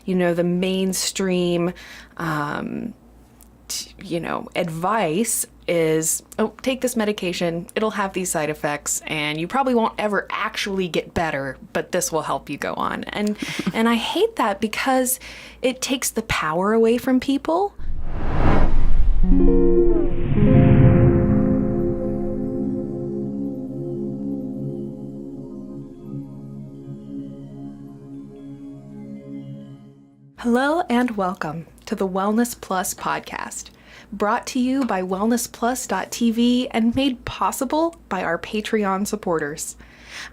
the mainstream, advice is, oh, take this medication, it'll have these side effects, and you probably won't ever actually get better, but this will help you go on. And I hate that because it takes the power away from people. Hello and welcome to the Wellness Plus podcast, brought to you by wellnessplus.tv and made possible by our Patreon supporters.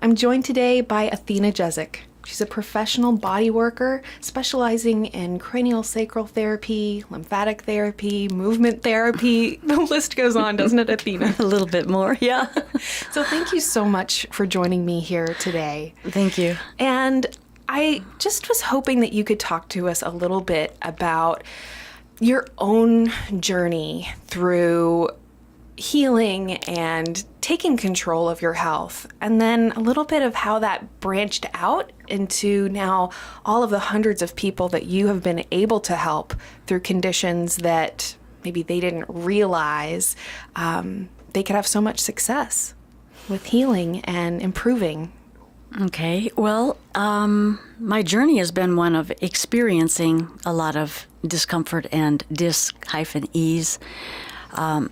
I'm joined today by Athena Jezik. She's a professional body worker specializing in craniosacral therapy, lymphatic therapy, movement therapy. The list goes on, doesn't it, Athena? A little bit more, yeah. So thank you so much for joining me here today. Thank you. And I just was hoping that you could talk to us a little bit about your own journey through healing and taking control of your health, and then a little bit of how that branched out into now all of the hundreds of people that you have been able to help through conditions that maybe they didn't realize they could have so much success with healing and improving. Okay, well, my journey has been one of experiencing a lot of discomfort and dis-ease,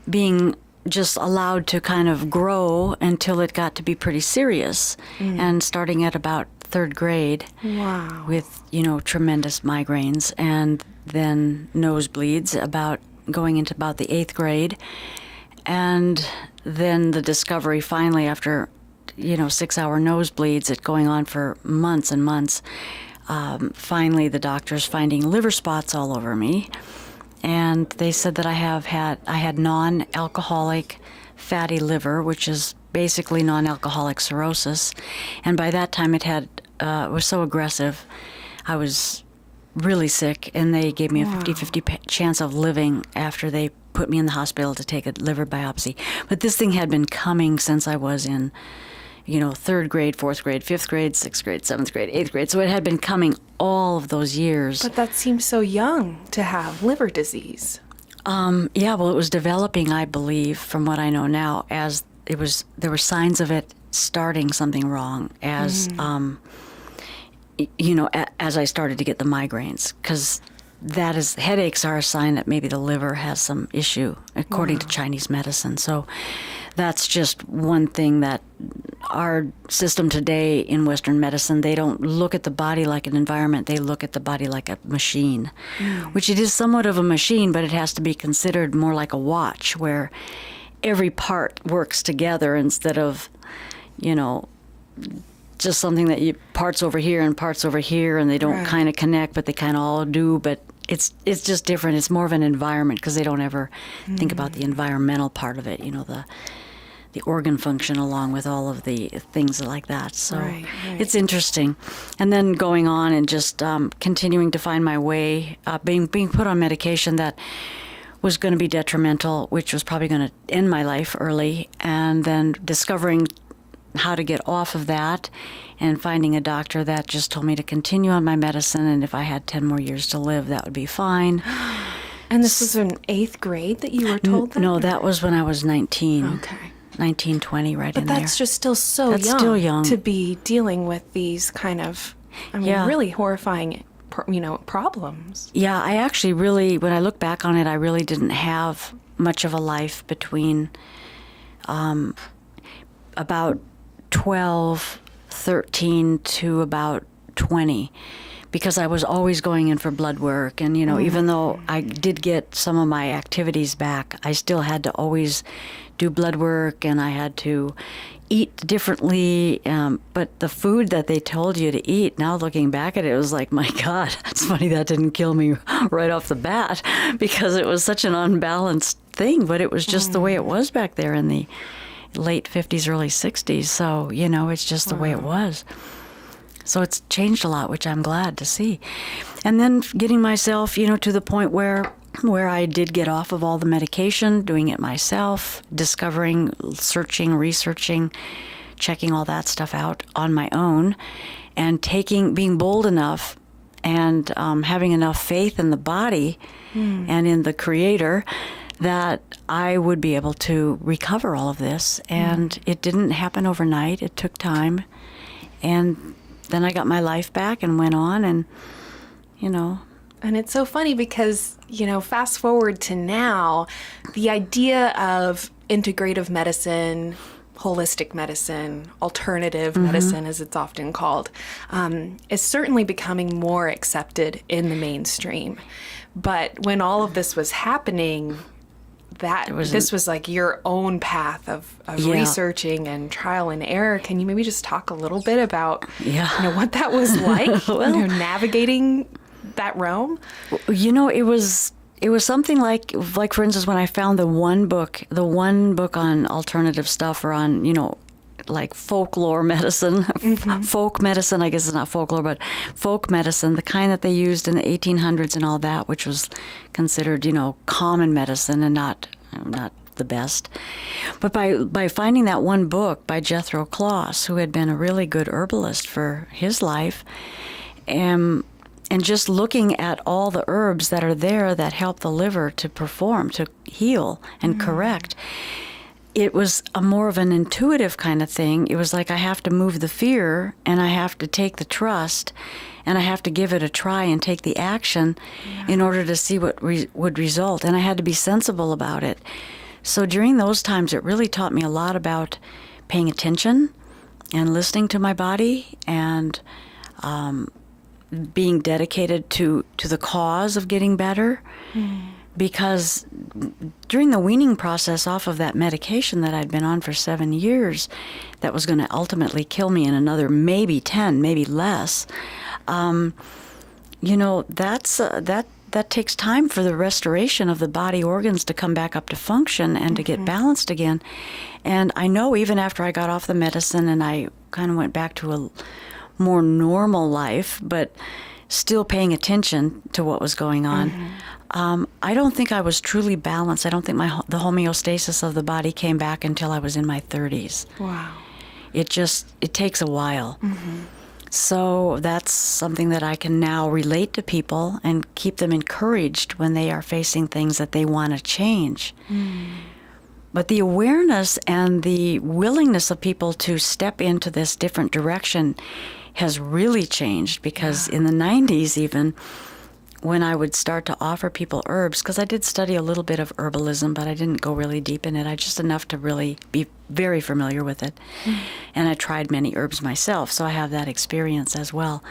being just allowed to kind of grow until it got to be pretty serious, and starting at about third grade. Wow. With, tremendous migraines, and then nosebleeds about going into about the 8th grade, and then the discovery finally after 6-hour nosebleeds, it going on for months and months. Finally, the doctors finding liver spots all over me, and they said that I had non-alcoholic fatty liver, which is basically non-alcoholic cirrhosis. And by that time, it was so aggressive, I was really sick, and they gave me a 50-50 chance of living after they put me in the hospital to take a liver biopsy. But this thing had been coming since I was in 3rd grade, 4th grade, 5th grade, 6th grade, 7th grade, 8th grade. So it had been coming all of those years. But that seems so young to have liver disease. Yeah, well, it was developing, I believe, from what I know now, as there were signs of it starting something wrong as, as I started to get the migraines, because headaches are a sign that maybe the liver has some issue, according to Chinese medicine. So that's just one thing that our system today in Western medicine, they don't look at the body like an environment. They look at the body like a machine, which it is somewhat of a machine, but it has to be considered more like a watch where every part works together instead of, just something that parts over here and parts over here, and they don't kind of connect, but they kind of all do. But it's just different. It's more of an environment because they don't ever think about the environmental part of it, the organ function along with all of the things like that. So it's interesting. And then going on and just continuing to find my way, being put on medication that was going to be detrimental, which was probably going to end my life early, and then discovering how to get off of that and finding a doctor that just told me to continue on my medicine, and if I had 10 more years to live, that would be fine. And this was in 8th grade that you were told that? No, that was when I was 19. Okay. 19, 20, right in there. But that's just still so That's still young to be dealing with these kind of, really horrifying, problems. Yeah, I actually really, when I look back on it, I really didn't have much of a life between about 12, 13 to about 20, because I was always going in for blood work. And, even though I did get some of my activities back, I still had to always do blood work, and I had to eat differently. But the food that they told you to eat, now looking back at it, it was like, my God, it's funny that didn't kill me right off the bat, because it was such an unbalanced thing. But it was just the way it was back there in the late 50s, early 60s. So, it's just the way it was. So it's changed a lot, which I'm glad to see. And then getting myself, to the point where I did get off of all the medication, doing it myself, discovering, searching, researching, checking all that stuff out on my own, and being bold enough and having enough faith in the body and in the Creator that I would be able to recover all of this. And it didn't happen overnight. It took time. And then I got my life back and went on, and, you know. And it's so funny because, you know, fast forward to now, the idea of integrative medicine, holistic medicine, alternative medicine, as it's often called, is certainly becoming more accepted in the mainstream. But when all of this was happening, this was like your own path of researching and trial and error. Can you maybe just talk a little bit about you know, what that was like, Well, you know, navigating that realm? You know, it was something like for instance, when I found the one book on alternative stuff, or on, you know, like folklore medicine, folk medicine, I guess it's not folklore, but folk medicine, the kind that they used in the 1800s and all that, which was considered, you know, common medicine and not the best. But by finding that one book by Jethro Kloss, who had been a really good herbalist for his life, and just looking at all the herbs that are there that help the liver to perform, to heal and correct, it was a more of an intuitive kind of thing. It was like I have to move the fear, and I have to take the trust, and I have to give it a try and take the action in order to see what would result. And I had to be sensible about it. So during those times, it really taught me a lot about paying attention and listening to my body, and being dedicated to the cause of getting better. Because during the weaning process off of that medication that I'd been on for 7 years, that was going to ultimately kill me in another maybe 10, maybe less, you know, that takes time for the restoration of the body organs to come back up to function and to get balanced again. And I know even after I got off the medicine and I kind of went back to a more normal life, but still paying attention to what was going on, I don't think I was truly balanced. I don't think the homeostasis of the body came back until I was in my 30s. Wow. It takes a while. So that's something that I can now relate to people and keep them encouraged when they are facing things that they want to change. But the awareness and the willingness of people to step into this different direction has really changed, because in the 90s even, when I would start to offer people herbs, because I did study a little bit of herbalism, but I didn't go really deep in it. I just enough to really be very familiar with it. And I tried many herbs myself, so I have that experience as well.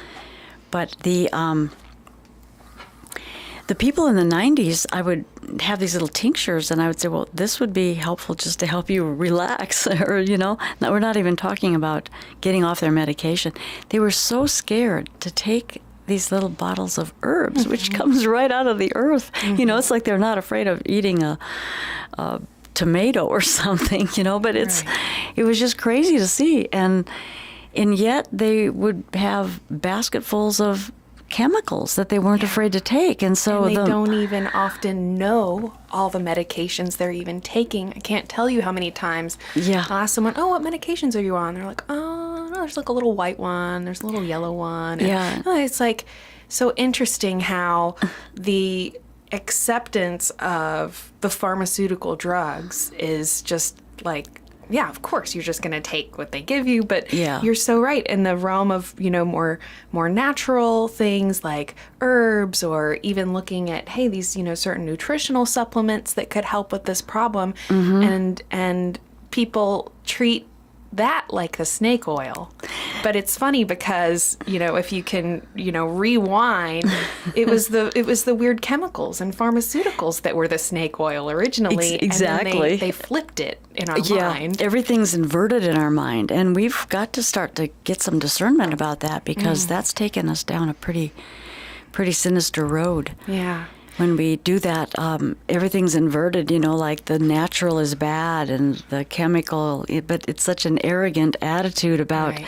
But the people in the 90s, I would have these little tinctures, and I would say, well, this would be helpful just to help you relax, or, you know, we're not even talking about getting off their medication. They were so scared to take these little bottles of herbs, which comes right out of the earth. You know, it's like they're not afraid of eating a tomato or something, you know, but it was just crazy to see. And yet they would have basketfuls of chemicals that they weren't afraid to take. And so they don't even often know all the medications they're even taking. I can't tell you how many times I'll ask someone, oh, what medications are you on? They're like, oh, no, there's like a little white one, there's a little yellow one. And, it's like so interesting how the acceptance of the pharmaceutical drugs is just like, yeah, of course, you're just going to take what they give you. But you're so right. In the realm of, you know, more natural things like herbs, or even looking at, hey, these, you know, certain nutritional supplements that could help with this problem. And people treat that like the snake oil. But it's funny because, you know, if you can, you know, rewind, it was the weird chemicals and pharmaceuticals that were the snake oil originally. Exactly. And then they flipped it in our mind. Everything's inverted in our mind, and we've got to start to get some discernment about that, because that's taken us down a pretty sinister road. Yeah. When we do that, everything's inverted, you know, like the natural is bad and the chemical, but it's such an arrogant attitude about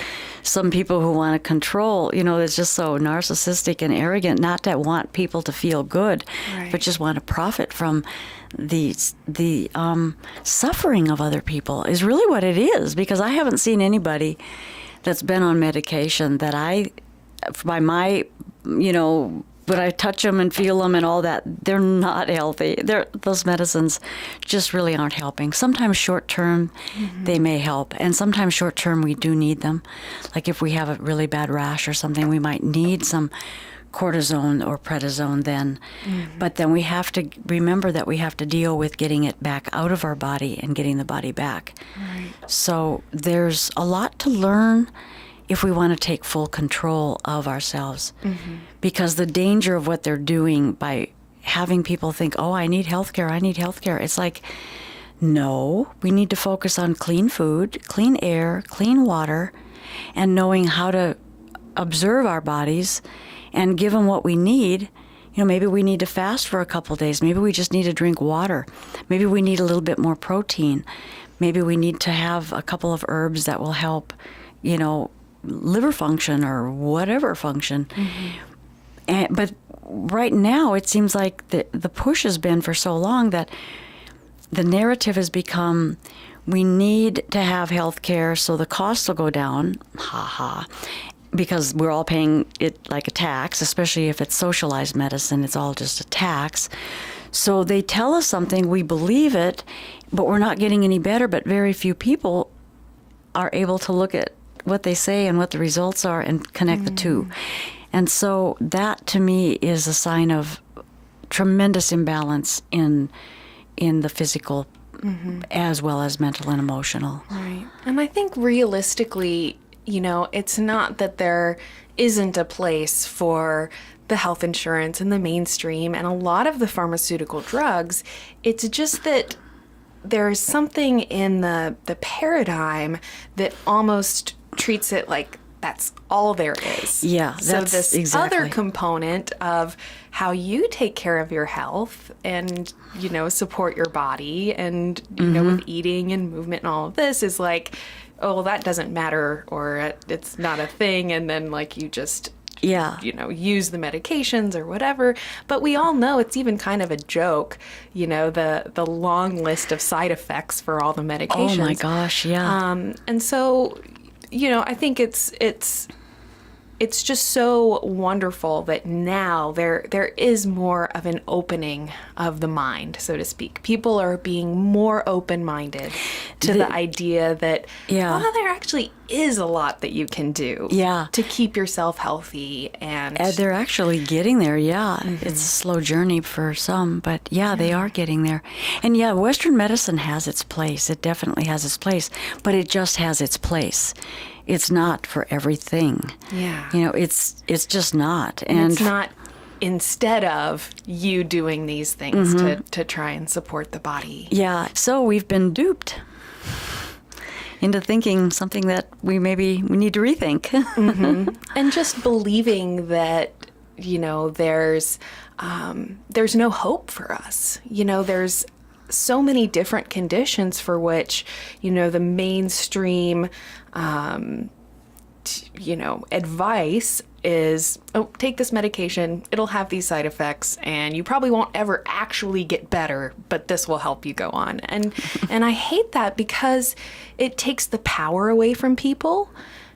some people who want to control, you know, it's just so narcissistic and arrogant, not to want people to feel good, but just want to profit from the suffering of other people is really what it is. Because I haven't seen anybody that's been on medication that by my but I touch them and feel them and all that. They're not healthy. Those medicines just really aren't helping. Sometimes short term, they may help. And sometimes short term, we do need them. Like if we have a really bad rash or something, we might need some cortisone or prednisone then. But then we have to remember that we have to deal with getting it back out of our body and getting the body back. Right. So there's a lot to learn if we want to take full control of ourselves. Because the danger of what they're doing by having people think, oh, I need healthcare. It's like, no, we need to focus on clean food, clean air, clean water, and knowing how to observe our bodies and give them what we need. Maybe we need to fast for a couple days. Maybe we just need to drink water. Maybe we need a little bit more protein. Maybe we need to have a couple of herbs that will help, liver function or whatever function. But right now, it seems like the push has been for so long that the narrative has become, we need to have health care so the costs will go down. Ha ha. Because we're all paying it like a tax, especially if it's socialized medicine, it's all just a tax. So they tell us something, we believe it, but we're not getting any better. But very few people are able to look at what they say and what the results are and connect the two. And so that to me is a sign of tremendous imbalance in the physical as well as mental and emotional. Right. And I think realistically, it's not that there isn't a place for the health insurance and the mainstream and a lot of the pharmaceutical drugs. It's just that there's something in the paradigm that almost treats it like that's all there is. Yeah, so this exactly. other component of how you take care of your health and, support your body and, with eating and movement and all of this is like, oh, well, that doesn't matter or it's not a thing. And then you just, use the medications or whatever. But we all know it's even kind of a joke, the long list of side effects for all the medications. Oh my gosh, yeah. And so, I think it's just so wonderful that now there is more of an opening of the mind, so to speak. People are being more open-minded to the idea that, there actually is a lot that you can do to keep yourself healthy. And they're actually getting there, It's a slow journey for some, but they are getting there. And Western medicine has its place. It definitely has its place, but it just has its place. It's not for everything. Yeah. It's just not. And it's not instead of you doing these things to try and support the body. Yeah. So we've been duped into thinking something that we need to rethink. And just believing that, there's no hope for us. There's so many different conditions for which, the mainstream, advice is, take this medication, it'll have these side effects, and you probably won't ever actually get better, but this will help you go on. And I hate that because it takes the power away from people.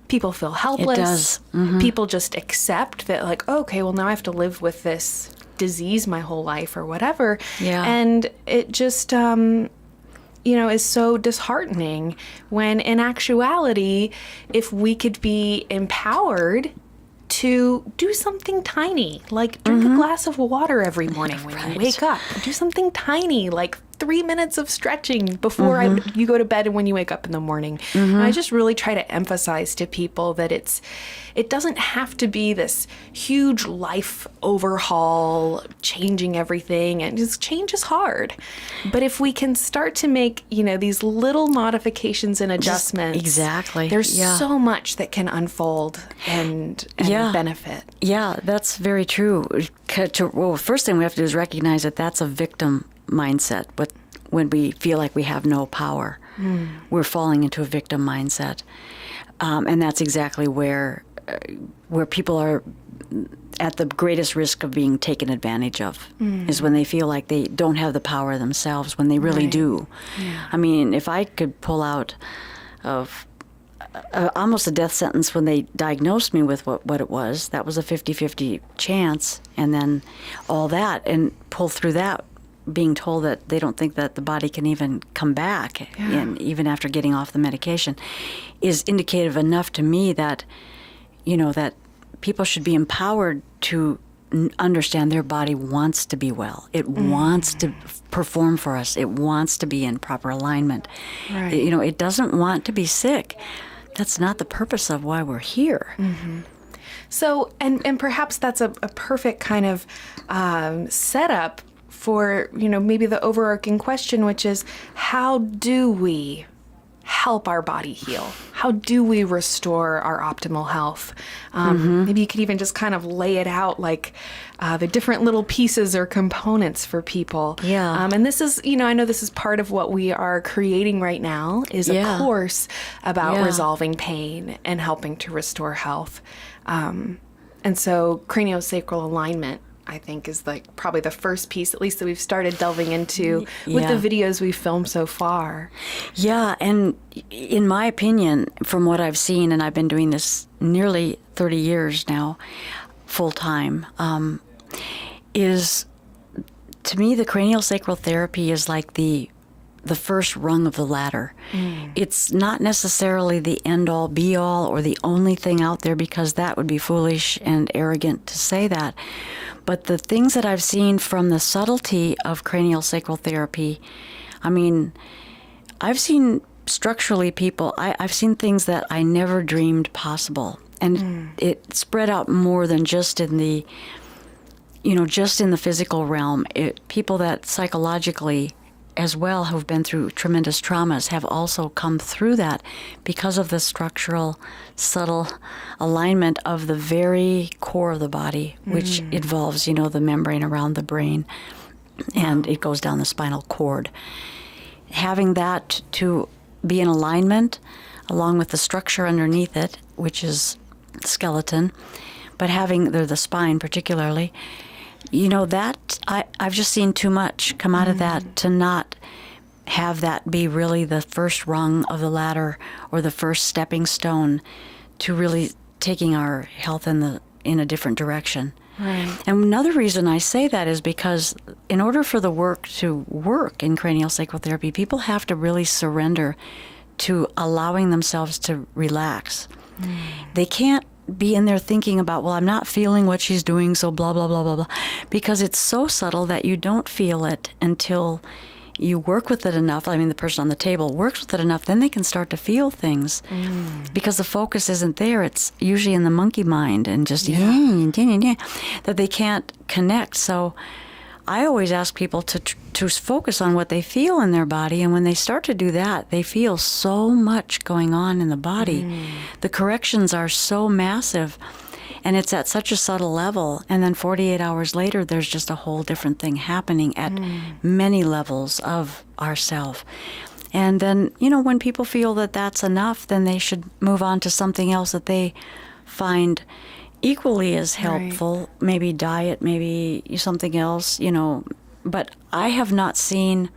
People feel helpless. It does. People just accept that, okay, well, now I have to live with this disease my whole life or whatever. Yeah. And it just, is so disheartening when in actuality, if we could be empowered to do something tiny, like drink a glass of water every morning when you wake up, do something tiny, like 3 minutes of stretching before you go to bed and when you wake up in the morning. And I just really try to emphasize to people that it doesn't have to be this huge life overhaul, changing everything, and just change is hard. But if we can start to make, these little modifications and adjustments, exactly, there's so much that can unfold and benefit. Yeah, that's very true. Well, first thing we have to do is recognize that that's a victim mindset. But when we feel like we have no power, we're falling into a victim mindset, and that's exactly where people are at the greatest risk of being taken advantage of, is when they feel like they don't have the power themselves when they really do. Yeah. I mean, if I could pull out of almost a death sentence when they diagnosed me with what it was. That was a 50-50 chance, and then all that, and pull through that, being told that they don't think that the body can even come back, and even after getting off the medication, is indicative enough to me that, that people should be empowered to understand their body wants to be well. It wants to perform for us. It wants to be in proper alignment. Right. It doesn't want to be sick. That's not the purpose of why we're here. So, and perhaps that's a perfect kind of setup for, maybe the overarching question, which is, how do we help our body heal? How do we restore our optimal health? Maybe you could even just kind of lay it out like the different little pieces or components for people. Yeah. And this is, I know this is part of what we are creating right now is a course about resolving pain and helping to restore health. And so craniosacral alignment, I think, is like probably the first piece, at least that we've started delving into with the videos we've filmed so far. Yeah, and in my opinion, from what I've seen, and I've been doing this nearly 30 years now, full time, is, to me, the craniosacral therapy is like the first rung of the ladder. It's not necessarily the end-all, be-all, or the only thing out there, because that would be foolish and arrogant to say that. But the things that I've seen from the subtlety of craniosacral therapy, I've seen structurally people, I've seen things that I never dreamed possible. And it spread out more than just in the, just in the physical realm. People that psychologically as well who've been through tremendous traumas have also come through that because of the structural, subtle alignment of the very core of the body, which involves, the membrane around the brain, and it goes down the spinal cord. Having that to be in alignment, along with the structure underneath it, which is skeleton, but having the spine particularly, that I've just seen too much come out of that to not have that be really the first rung of the ladder or the first stepping stone to really taking our health in a different direction. Right. And another reason I say that is because in order for the work to work in craniosacral therapy, people have to really surrender to allowing themselves to relax. They can't be in there thinking about, well, I'm not feeling what she's doing, so blah, blah, blah, blah, blah. Because it's so subtle that you don't feel it until you work with it enough. The person on the table works with it enough, then they can start to feel things. Because the focus isn't there. It's usually in the monkey mind and just that they can't connect. So I always ask people to focus on what they feel in their body, and when they start to do that, they feel so much going on in the body. The corrections are so massive, and it's at such a subtle level, and then 48 hours later, there's just a whole different thing happening at many levels of ourself. And then, when people feel that that's enough, then they should move on to something else that they find equally as helpful, right. Maybe diet, maybe something else, but I have not seen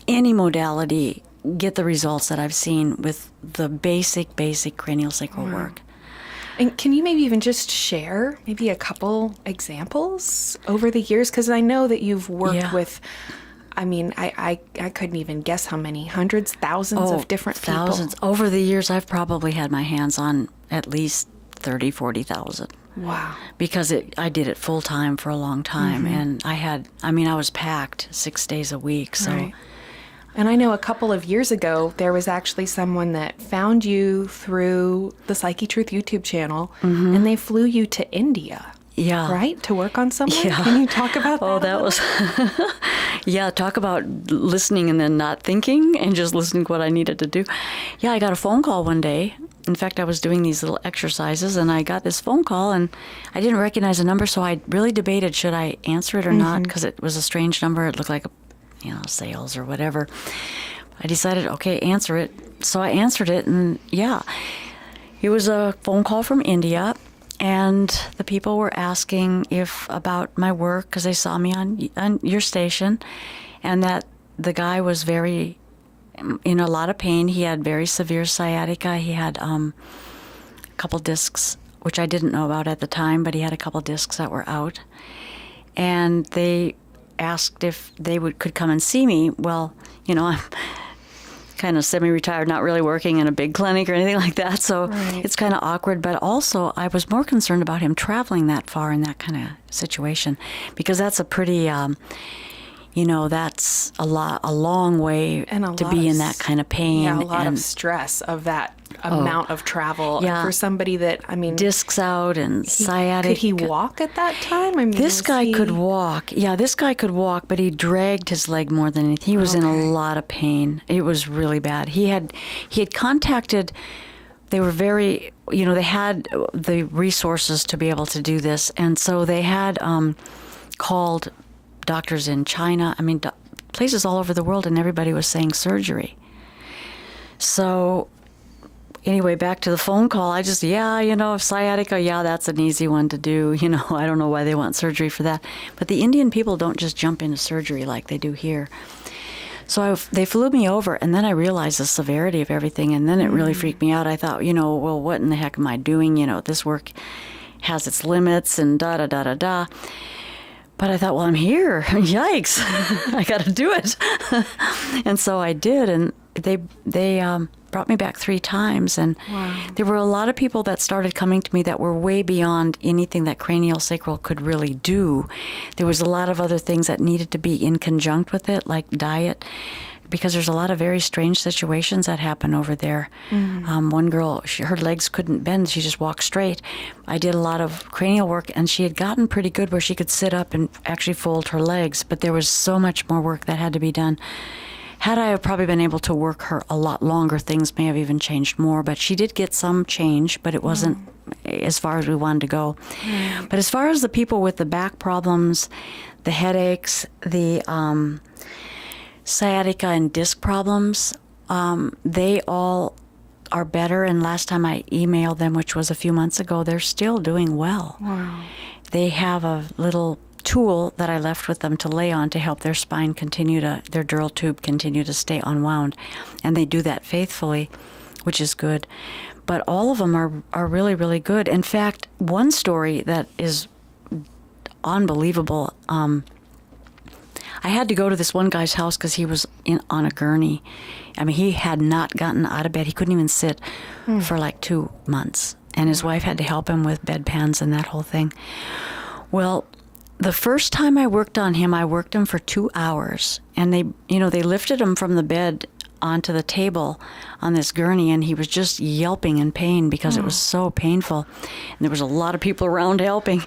any modality get the results that I've seen with the basic craniosacral work. And can you maybe even just share maybe a couple examples over the years? Because I know that you've worked with, I couldn't even guess how many, hundreds, thousands of different thousands. people. Over the years, I've probably had my hands on at least 30, 40,000. Wow. Because I did it full time for a long time, and I was packed 6 days a week. So, right. And I know a couple of years ago, there was actually someone that found you through the Psyche Truth YouTube channel, and they flew you to India. Yeah. Right? To work on someone? Yeah. Can you talk about that? Oh, that was... Yeah, talk about listening and then not thinking and just listening to what I needed to do. Yeah, I got a phone call one day. In fact, I was doing these little exercises, and I got this phone call, and I didn't recognize the number, so I really debated, should I answer it or not, because it was a strange number. It looked like, sales or whatever. I decided, okay, answer it. So I answered it, and yeah, it was a phone call from India. And the people were asking about my work, because they saw me on your station, and that the guy was very in a lot of pain. He had very severe sciatica. He had a couple discs, which I didn't know about at the time, but he had a couple discs that were out. And they asked if they could come and see me. Well, I'm kind of semi-retired, not really working in a big clinic or anything like that, so it's kind of awkward. But also, I was more concerned about him traveling that far in that kind of situation, because that's a pretty, that's a long way to be in that kind of pain. Yeah, a lot of stress of that amount of travel for somebody that, discs out and sciatica. Could he walk at that time? This guy could walk. Yeah, this guy could walk, but he dragged his leg more than anything. He was in a lot of pain. It was really bad. He had contacted. They were very, they had the resources to be able to do this, and so they had called doctors in China. Places all over the world, and everybody was saying surgery. So anyway, back to the phone call. I just, sciatica, that's an easy one to do. I don't know why they want surgery for that. But the Indian people don't just jump into surgery like they do here. So they flew me over, and then I realized the severity of everything, and then it really freaked me out. I thought, well, what in the heck am I doing? This work has its limits and da-da-da-da-da. But I thought, well, I'm here. Yikes. I got to do it. And so I did, and they brought me back 3 times. And there were a lot of people that started coming to me that were way beyond anything that craniosacral could really do. There was a lot of other things that needed to be in conjunct with it, like diet, because there's a lot of very strange situations that happen over there. One girl, her legs couldn't bend. She just walked straight. I did a lot of cranial work, and she had gotten pretty good where she could sit up and actually fold her legs, but there was so much more work that had to be done. Had I have probably been able to work her a lot longer, things may have even changed more, but she did get some change, but it wasn't as far as we wanted to go. But as far as the people with the back problems, the headaches, the sciatica and disc problems, they all are better. And last time I emailed them, which was a few months ago, they're still doing well. Wow. They have a little tool that I left with them to lay on to help their spine their dural tube continue to stay unwound. And they do that faithfully, which is good. But all of them are really, really good. In fact, one story that is unbelievable, I had to go to this one guy's house because he was on a gurney. He had not gotten out of bed. He couldn't even sit for like 2 months. And his wife had to help him with bedpans and that whole thing. Well, the first time I worked on him, I worked him for 2 hours. And they lifted him from the bed onto the table on this gurney, and he was just yelping in pain because it was so painful. And there was a lot of people around helping.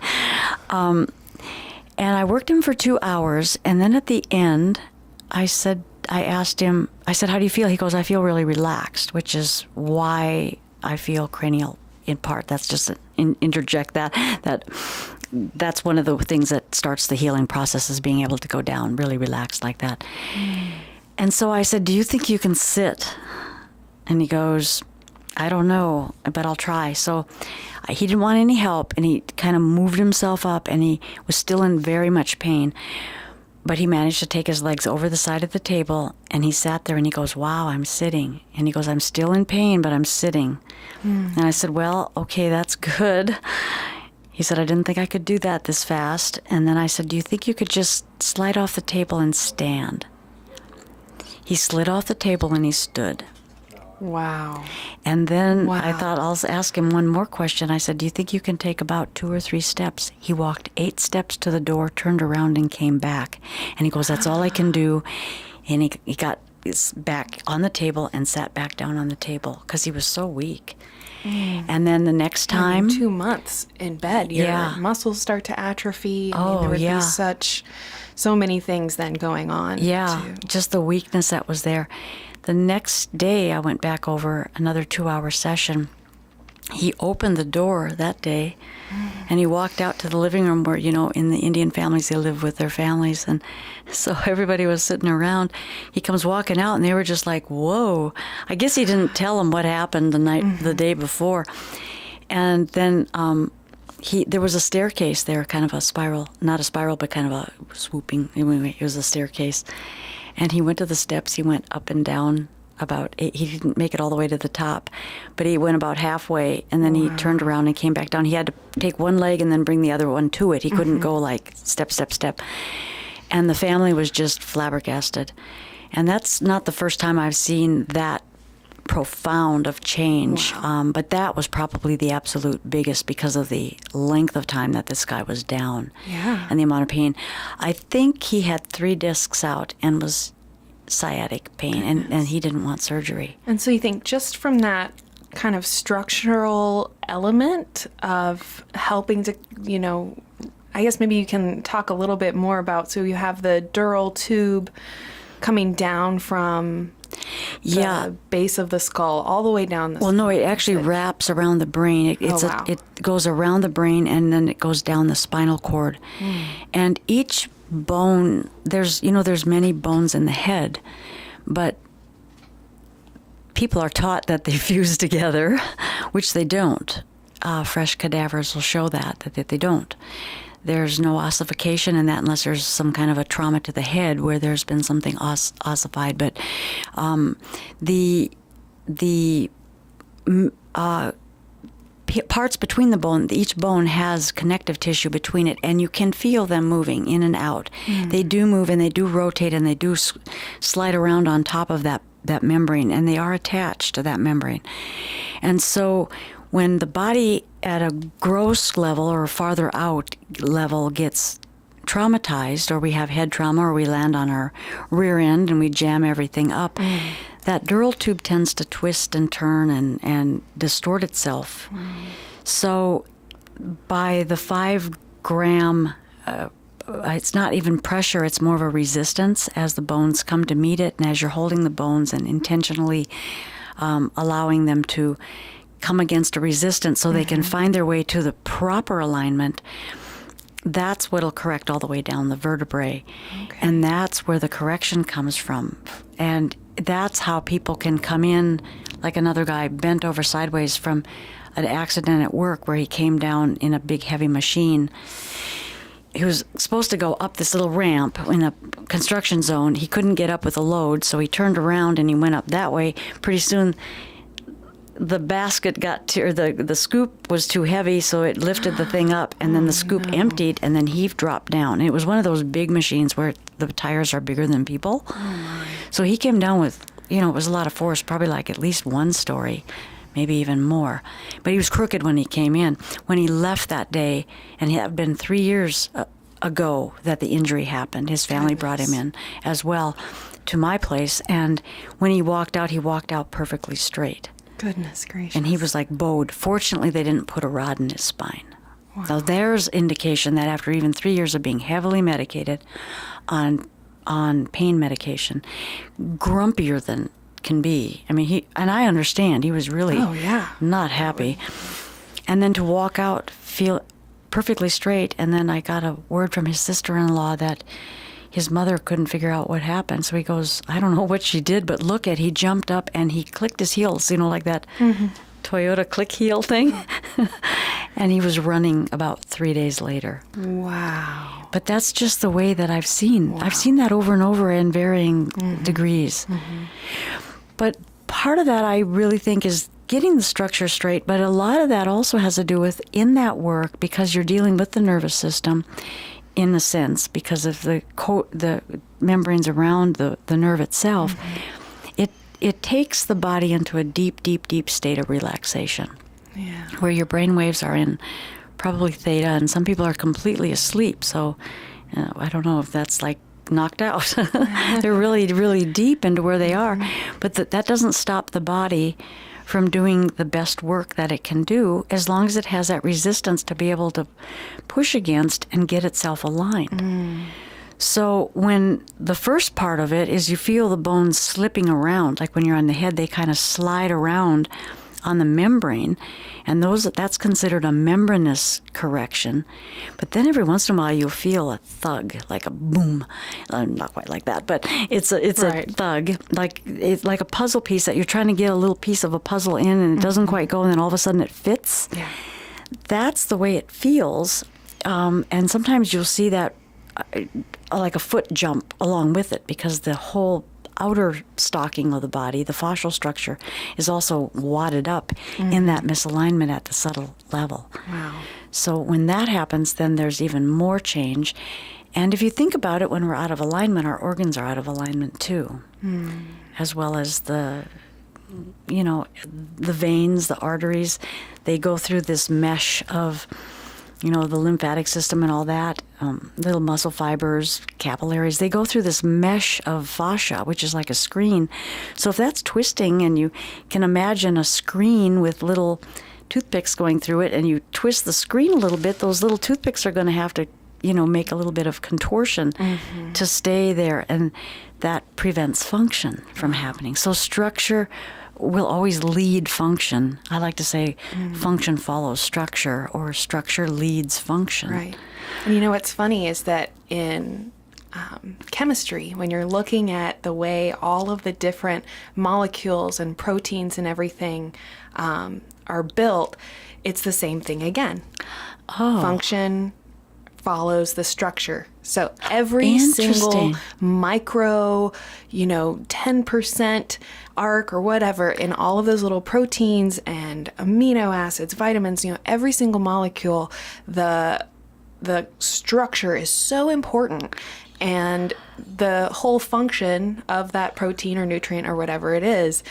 And I worked him for 2 hours, and then at the end, I asked him, how do you feel? He goes, I feel really relaxed, which is why I feel cranial in part. That's just interject that's one of the things that starts the healing process, is being able to go down really relaxed like that. And so I said, do you think you can sit? And he goes, I don't know, but I'll try. So he didn't want any help, and he kind of moved himself up, and he was still in very much pain. But he managed to take his legs over the side of the table, and he sat there, and he goes, wow, I'm sitting. And he goes, I'm still in pain, but I'm sitting. And I said, well, okay, that's good. He said, I didn't think I could do that this fast. And then I said, do you think you could just slide off the table and stand? He slid off the table, and he stood. Wow. And then I thought, I'll ask him one more question. I said, do you think you can take about 2 or 3 steps? He walked 8 steps to the door, turned around, and came back. And he goes, that's all I can do. And he got back on the table and sat back down on the table because he was so weak. And then the next time... 2 months in bed, your muscles start to atrophy. There would be so many things then going on. Yeah, just the weakness that was there. The next day, I went back over another 2-hour session. He opened the door that day, and he walked out to the living room where, in the Indian families, they live with their families. And so everybody was sitting around. He comes walking out, and they were just like, whoa. I guess he didn't tell them what happened the day before. And then there was a staircase there, kind of a spiral, not a spiral, but kind of a swooping. Anyway, it was a staircase. And he went to the steps. He went up and down about eight. He didn't make it all the way to the top, but he went about halfway, and then he turned around and came back down. He had to take one leg and then bring the other one to it. He couldn't go like step, step, step. And the family was just flabbergasted. And that's not the first time I've seen that profound of change. But that was probably the absolute biggest because of the length of time that this guy was down and the amount of pain. I think he had 3 discs out and was sciatic pain, and he didn't want surgery. And so you think just from that kind of structural element of helping to, I guess maybe you can talk a little bit more about, so you have the dural tube coming down from the base of the skull all the way down the Well, no, it actually wraps around the brain. It goes around the brain, and then it goes down the spinal cord. And each bone, there's many bones in the head, but people are taught that they fuse together, which they don't. Fresh cadavers will show that they don't. There's no ossification in that unless there's some kind of a trauma to the head where there's been something ossified. But the parts between the bone, each bone has connective tissue between it, and you can feel them moving in and out. They do move, and they do rotate, and they do slide around on top of that membrane, and they are attached to that membrane. And so when the body at a gross level or farther out level gets traumatized, or we have head trauma, or we land on our rear end and we jam everything up, that dural tube tends to twist and turn and distort itself. So by the 5-gram, it's not even pressure, it's more of a resistance as the bones come to meet it, and as you're holding the bones and intentionally allowing them to come against a resistance so they can find their way to the proper alignment, that's what'll correct all the way down the vertebrae. And that's where the correction comes from. And that's how people can come in, like another guy bent over sideways from an accident at work where he came down in a big heavy machine. He was supposed to go up this little ramp in a construction zone. He couldn't get up with a load, so he turned around and he went up that way. Pretty soon the basket the scoop was too heavy, so it lifted the thing up, and then the scoop emptied, and then he dropped down. And it was one of those big machines where the tires are bigger than people. So he came down with, it was a lot of force, probably like at least 1 story, maybe even more. But he was crooked when he came in. When he left that day, and it had been 3 years ago that the injury happened, his family brought him in as well to my place, and when he walked out perfectly straight. Goodness gracious. And he was like bowed. Fortunately, they didn't put a rod in his spine. So there's indication that after even 3 years of being heavily medicated on pain medication, grumpier than can be. I mean, I understand, he was really not happy. And then to walk out, feel perfectly straight, and then I got a word from his sister-in-law that his mother couldn't figure out what happened. So he goes, I don't know what she did, but he jumped up and he clicked his heels, like that Toyota click heel thing. And he was running about 3 days later. Wow. But that's just the way that I've seen. Wow. I've seen that over and over in varying degrees. But part of that I really think is getting the structure straight, but a lot of that also has to do with, in that work, because you're dealing with the nervous system, in a sense, because of the membranes around the nerve itself, it takes the body into a deep, deep, deep state of relaxation, where your brain waves are in probably theta, and some people are completely asleep. So I don't know if that's like knocked out. They're really, really deep into where they are, but that doesn't stop the body from doing the best work that it can do, as long as it has that resistance to be able to push against and get itself aligned. So when the first part of it is you feel the bones slipping around, like when you're on the head, they kind of slide around on the membrane, and that's considered a membranous correction. But then every once in a while you'll feel a thug, like a boom. Not quite like that, but it's a thug, it's like a puzzle piece that you're trying to get a little piece of a puzzle in, and it doesn't quite go, and then all of a sudden it fits. That's the way it feels, and sometimes you'll see that like a foot jump along with it, because the whole outer stocking of the body, the fascial structure, is also wadded up in that misalignment at the subtle level. Wow. So when that happens, then there's even more change. And if you think about it, when we're out of alignment, our organs are out of alignment too, as well as the veins, the arteries. They go through this mesh of, the lymphatic system and all that, little muscle fibers, capillaries. They go through this mesh of fascia, which is like a screen. So if that's twisting, and you can imagine a screen with little toothpicks going through it, and you twist the screen a little bit, those little toothpicks are going to have to, make a little bit of contortion to stay there. And that prevents function from happening. So structure will always lead function. I like to say function follows structure, or structure leads function. Right. And what's funny is that in chemistry, when you're looking at the way all of the different molecules and proteins and everything are built, it's the same thing again. Oh. Function follows the structure. So every single micro, 10% arc or whatever in all of those little proteins and amino acids, vitamins, every single molecule, the structure is so important. And the whole function of that protein or nutrient or whatever it is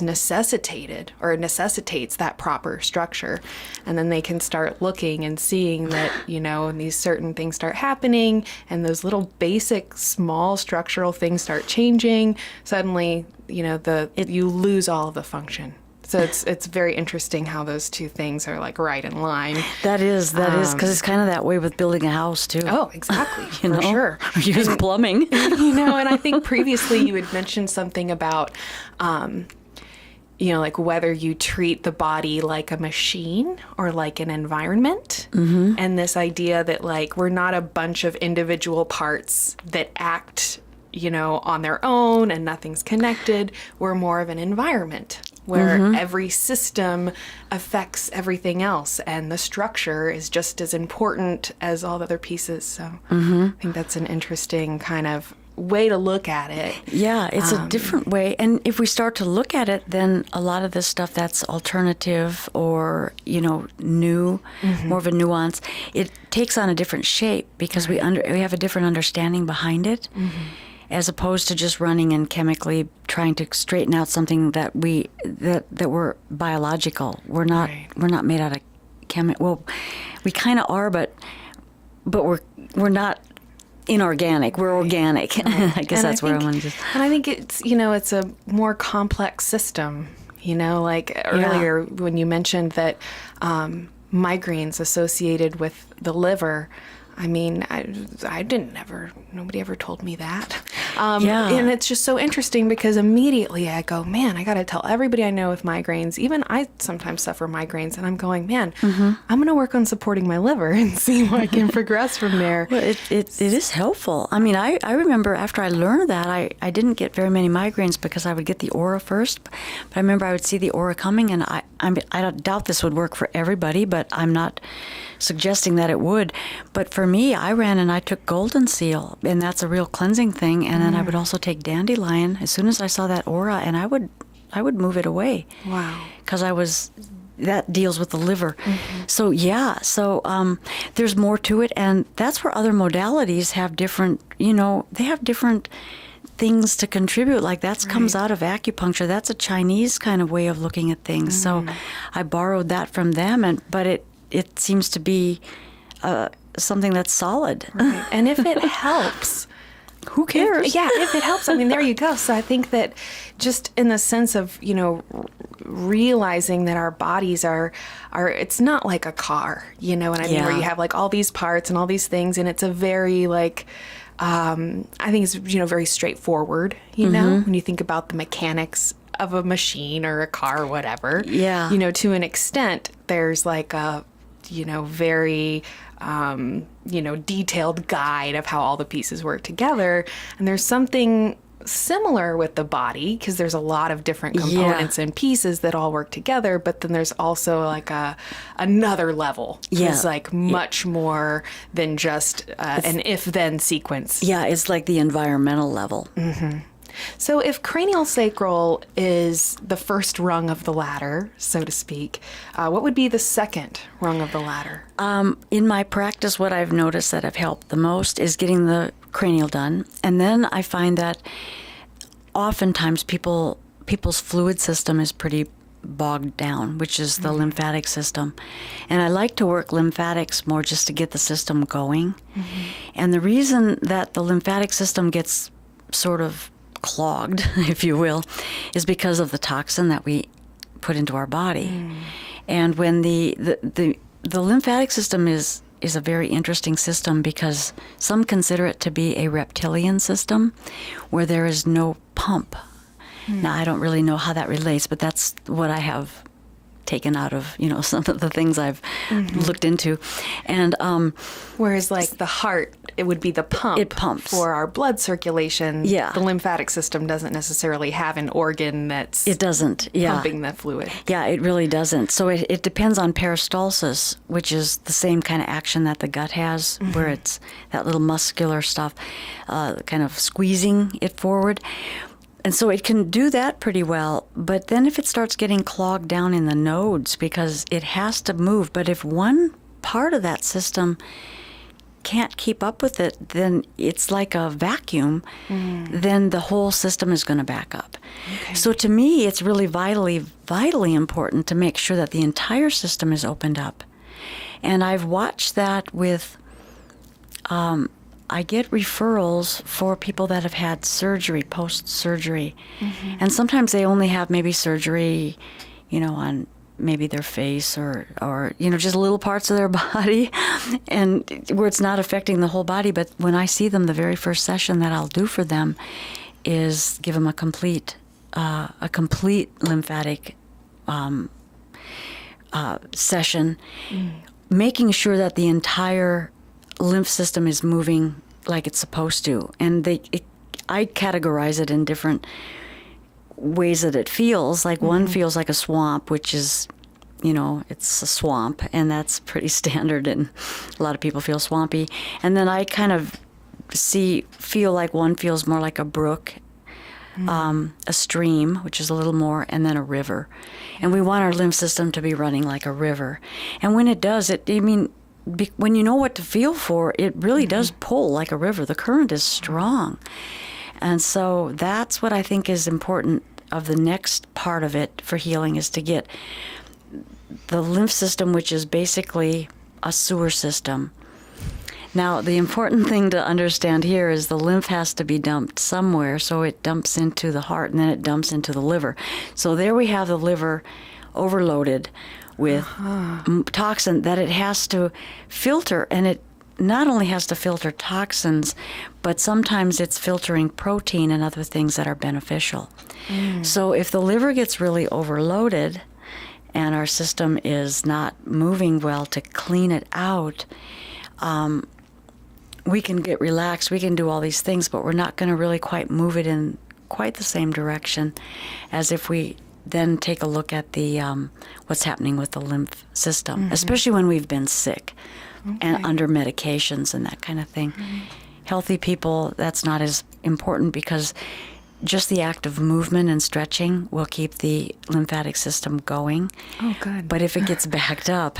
necessitated, or necessitates that proper structure. And then they can start looking and seeing that, and these certain things start happening, and those little basic small structural things start changing. Suddenly, you lose all of the function. So it's very interesting how those two things are like right in line. That is, because it's kind of that way with building a house too. Oh, exactly, for sure. Or use plumbing. And I think previously you had mentioned something about, like whether you treat the body like a machine or like an environment. And this idea that like we're not a bunch of individual parts that act, on their own and nothing's connected. We're more of an environment where every system affects everything else, and the structure is just as important as all the other pieces. So I think that's an interesting kind of way to look at it. Yeah, it's a different way. And if we start to look at it, then a lot of this stuff that's alternative or, new, more of a nuance, it takes on a different shape because we have a different understanding behind it. As opposed to just running and chemically trying to straighten out something that we're biological. We're not made out of well, we kind of are, but we're not inorganic. We're organic. I guess that's where I wanted to. And I think it's it's a more complex system. Like earlier when you mentioned that migraines associated with the liver. I mean, nobody ever told me that. And it's just so interesting because immediately I go, man, I got to tell everybody I know with migraines. Even I sometimes suffer migraines, and I'm going, man, I'm going to work on supporting my liver and see how I can progress from there. Well, it is helpful. I mean, I remember after I learned that, I didn't get very many migraines because I would get the aura first. But I remember I would see the aura coming, and I doubt this would work for everybody, but I'm not suggesting that it would. But for me, I ran and I took golden seal, and that's a real cleansing thing. And then I would also take dandelion as soon as I saw that aura, and I would move it away. Wow. Because that deals with the liver. So there's more to it, and that's where other modalities have different, they have different things to contribute. Like comes out of acupuncture. That's a Chinese kind of way of looking at things. So I borrowed that from them, but it seems to be something that's solid. Right. And if it helps, who cares? If it helps, I mean, there you go. So I think that just in the sense of, realizing that our bodies are it's not like a car, what I mean, where you have like all these parts and all these things, and it's a very like, I think it's, very straightforward, when you think about the mechanics of a machine or a car or whatever. Yeah. To an extent, there's like a, very, detailed guide of how all the pieces work together. And there's something similar with the body because there's a lot of different components and pieces that all work together, but then there's also like another level. Yeah. It's like much more than just an if-then sequence. Yeah, it's like the environmental level. So if craniosacral is the first rung of the ladder, so to speak, what would be the second rung of the ladder? In my practice, what I've noticed that have helped the most is getting the cranial done. And then I find that oftentimes people's fluid system is pretty bogged down, which is the lymphatic system. And I like to work lymphatics more just to get the system going. And the reason that the lymphatic system gets sort of clogged, if you will, is because of the toxin that we put into our body. And when the lymphatic system is a very interesting system because some consider it to be a reptilian system where there is no pump. Now, I don't really know how that relates, but that's what I have taken out of, some of the things I've looked into. And whereas like the heart, it would be the pump. It pumps for our blood circulation. Yeah. The lymphatic system doesn't necessarily have an organ that's pumping the fluid. Yeah, it really doesn't. So it depends on peristalsis, which is the same kind of action that the gut has, where it's that little muscular stuff kind of squeezing it forward. And so it can do that pretty well, but then if it starts getting clogged down in the nodes, because it has to move, but if one part of that system can't keep up with it, then it's like a vacuum, then the whole system is going to back up. Okay. So to me, it's really vitally important to make sure that the entire system is opened up. And I've watched that with... I get referrals for people that have had surgery, post-surgery. And sometimes they only have maybe surgery, on maybe their face or just little parts of their body, and where it's not affecting the whole body. But when I see them, the very first session that I'll do for them is give them a complete lymphatic session, making sure that the entire lymph system is moving like it's supposed to. And I categorize it in different ways that it feels. Like one feels like a swamp, which is, it's a swamp, and that's pretty standard, and a lot of people feel swampy. And then I kind of feel like one feels more like a brook, a stream, which is a little more, and then a river. And we want our lymph system to be running like a river. And when it does, when you know what to feel for, it really does pull like a river. The current is strong. And so that's what I think is important of the next part of it for healing, is to get the lymph system, which is basically a sewer system. Now, the important thing to understand here is the lymph has to be dumped somewhere, so it dumps into the heart, and then it dumps into the liver. So there we have the liver overloaded with toxin that it has to filter, and it not only has to filter toxins, but sometimes it's filtering protein and other things that are beneficial. So if the liver gets really overloaded and our system is not moving well to clean it out, we can get relaxed, we can do all these things, but we're not going to really quite move it in quite the same direction as if we then take a look at the what's happening with the lymph system, especially when we've been sick and under medications and that kind of thing. Healthy people, that's not as important, because just the act of movement and stretching will keep the lymphatic system going. Oh, good. But if it gets backed up,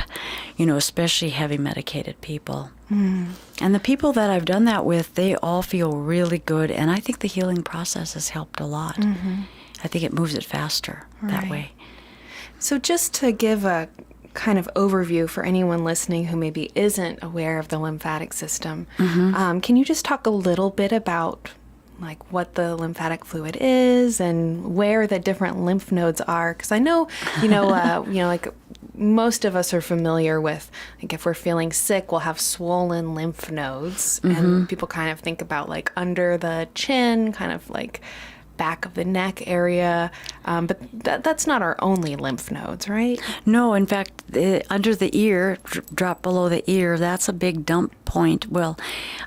especially heavy medicated people. And the people that I've done that with, they all feel really good, and I think the healing process has helped a lot. I think it moves it faster that way. So just to give a kind of overview for anyone listening who maybe isn't aware of the lymphatic system, can you just talk a little bit about like what the lymphatic fluid is and where the different lymph nodes are? Because I know, like most of us are familiar with, like, if we're feeling sick, we'll have swollen lymph nodes, and people kind of think about like under the chin, kind of like back of the neck area. But that's not our only lymph nodes, right? No, in fact, under the ear, drop below the ear, that's a big dump point. Well,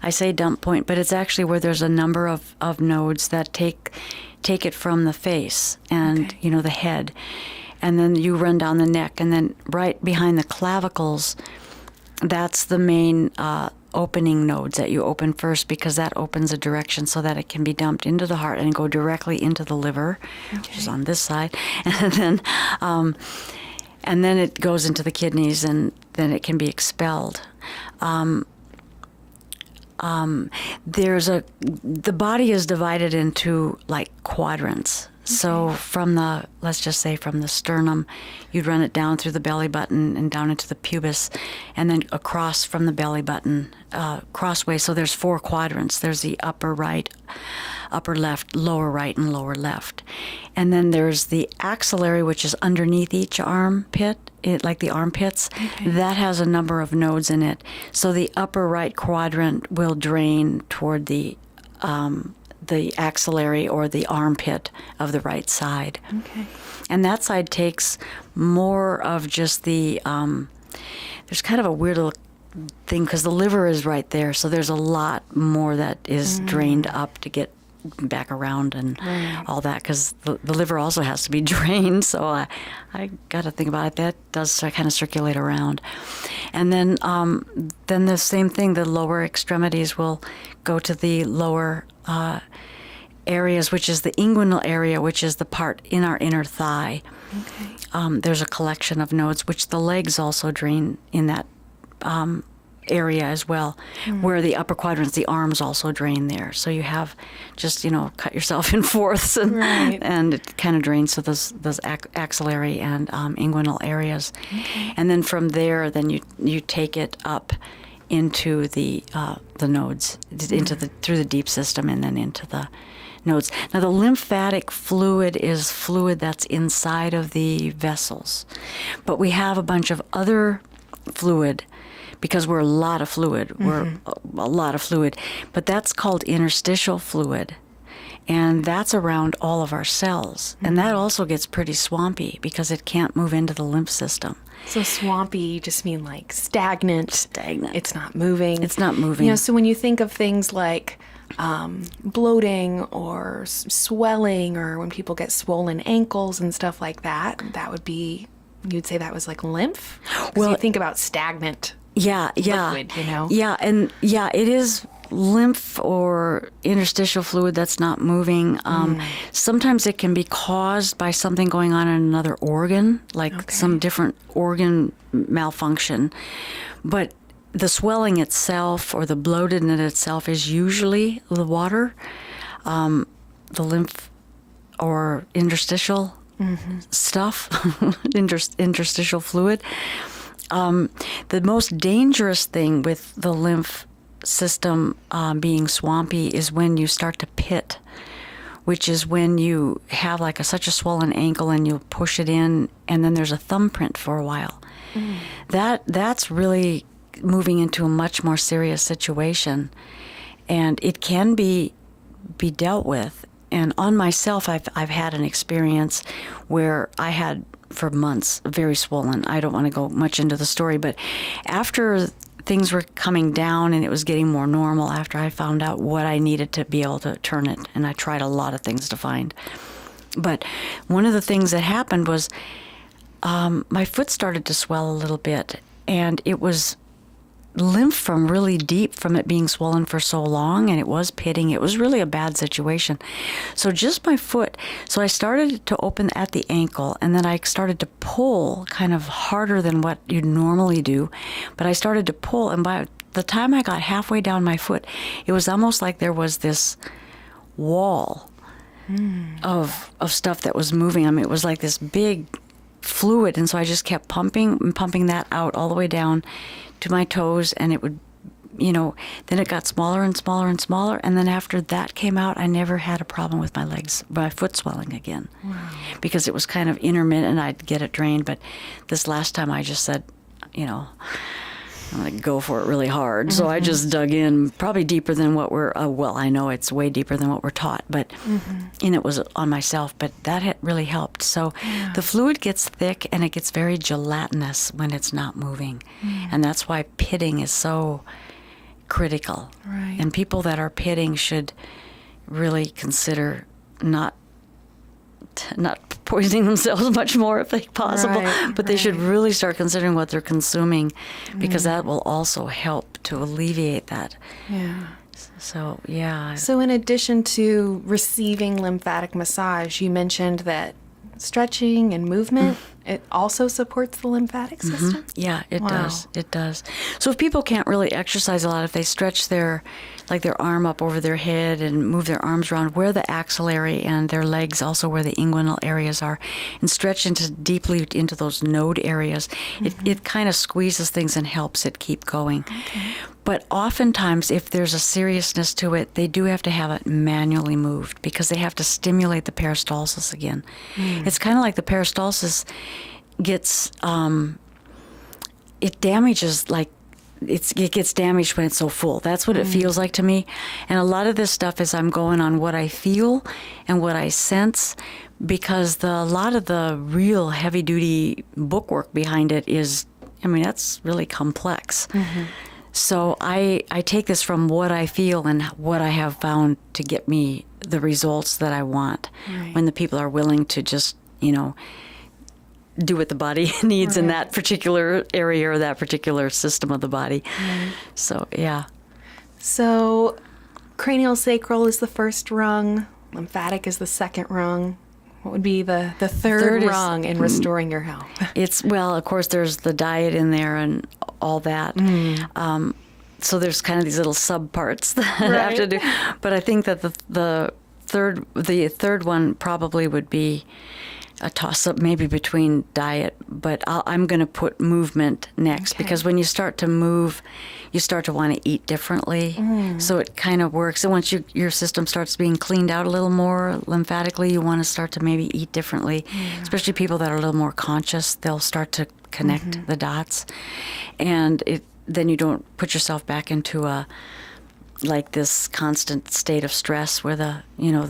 I say dump point, but it's actually where there's a number of nodes that take it from the face and, the head. And then you run down the neck, and then right behind the clavicles, that's the main opening nodes that you open first, because that opens a direction so that it can be dumped into the heart and go directly into the liver, which is on this side, and then it goes into the kidneys, and then it can be expelled. The body is divided into like quadrants. So let's just say from the sternum, you'd run it down through the belly button and down into the pubis, and then across from the belly button, crossways. So there's 4 quadrants. There's the upper right, upper left, lower right, and lower left. And then there's the axillary, which is underneath each armpit, like the armpits. Okay. That has a number of nodes in it. So the upper right quadrant will drain toward the axillary or the armpit of the right side. Okay. And that side takes more of just the, there's kind of a weird little thing because the liver is right there. So there's a lot more that is drained up to get back around and all that, because the liver also has to be drained. So I got to think about it. That does kind of circulate around. And then the same thing, the lower extremities will go to the lower areas, which is the inguinal area, which is the part in our inner thigh. Okay. There's a collection of nodes, which the legs also drain in that area as well, where the upper quadrants, the arms also drain there. So you have just, cut yourself in fourths, and it kind of drains to those axillary and inguinal areas. Okay. And then from there, then you take it up into the nodes, through the deep system, and then into the nodes. Now, the lymphatic fluid is fluid that's inside of the vessels, but we have a bunch of other fluid, because we're a lot of fluid. We're a lot of fluid, but that's called interstitial fluid, and that's around all of our cells, and that also gets pretty swampy because it can't move into the lymph system. So swampy, you just mean like stagnant. Stagnant. It's not moving. It's not moving. So when you think of things like bloating or swelling, or when people get swollen ankles and stuff like that, that would be, you'd say that was like lymph? Well, you think about stagnant liquid, it is lymph or interstitial fluid that's not moving. Sometimes it can be caused by something going on in another organ, like some different organ malfunction. But the swelling itself or the bloatedness itself is usually the water, the lymph or interstitial stuff, interstitial fluid. The most dangerous thing with the lymph system being swampy is when you start to pit, which is when you have like such a swollen ankle and you push it in, and then there's a thumbprint for a while. That's really moving into a much more serious situation, and it can be dealt with. And on myself, I've had an experience where I had for months very swollen. I don't want to go much into the story, but after things were coming down and it was getting more normal, after I found out what I needed to be able to turn it, and I tried a lot of things to find. But one of the things that happened was my foot started to swell a little bit, and it was lymph from really deep from it being swollen for so long, and it was pitting. It was really a bad situation. So just my foot. So I started to open at the ankle, and then I started to pull kind of harder than what you'd normally do. But I started to pull, and by the time I got halfway down my foot, it was almost like there was this wall of stuff that was moving. I mean, it was like this big fluid, and so I just kept pumping that out all the way down to my toes, and it would, then it got smaller and smaller and smaller, and then after that came out, I never had a problem with my foot swelling again. Wow. Because it was kind of intermittent, and I'd get it drained. But this last time I just said, I'm going to go for it really hard. So I just dug in probably deeper than what we're, well, I know it's way deeper than what we're taught, but, and it was on myself, but that had really helped. So the fluid gets thick and it gets very gelatinous when it's not moving. And that's why pitting is so critical. Right. And people that are pitting should really consider not poisoning themselves much more if they possible, but they should really start considering what they're consuming, because that will also help to alleviate that. Yeah. So, yeah. So in addition to receiving lymphatic massage, you mentioned that stretching and movement, it also supports the lymphatic system? Yeah, it does. It does. So if people can't really exercise a lot, if they stretch their arm up over their head and move their arms around where the axillary and their legs, also where the inguinal areas are, and stretch deeply into those node areas, it kind of squeezes things and helps it keep going. Okay. But oftentimes, if there's a seriousness to it, they do have to have it manually moved because they have to stimulate the peristalsis again. It's kind of like the peristalsis gets, it damages, like, it gets damaged when it's so full. That's what it feels like to me. And a lot of this stuff is I'm going on what I feel and what I sense, because a lot of the real heavy-duty bookwork behind it is, I mean, that's really complex. So I take this from what I feel and what I have found to get me the results that I want when the people are willing to just, do what the body needs in that particular area or that particular system of the body. So, yeah. So craniosacral is the first rung, lymphatic is the second rung. What would be the third rung in restoring your health? It's, well, of course, there's the diet in there and all that. So there's kind of these little sub parts that I have to do. But I think that the third one probably would be a toss-up, maybe between diet, but I'm going to put movement next, because when you start to move, you start to want to eat differently. So it kind of works. And once your system starts being cleaned out a little more lymphatically, you want to start to maybe eat differently. Especially people that are a little more conscious, they'll start to connect the dots. And then you don't put yourself back into this constant state of stress where the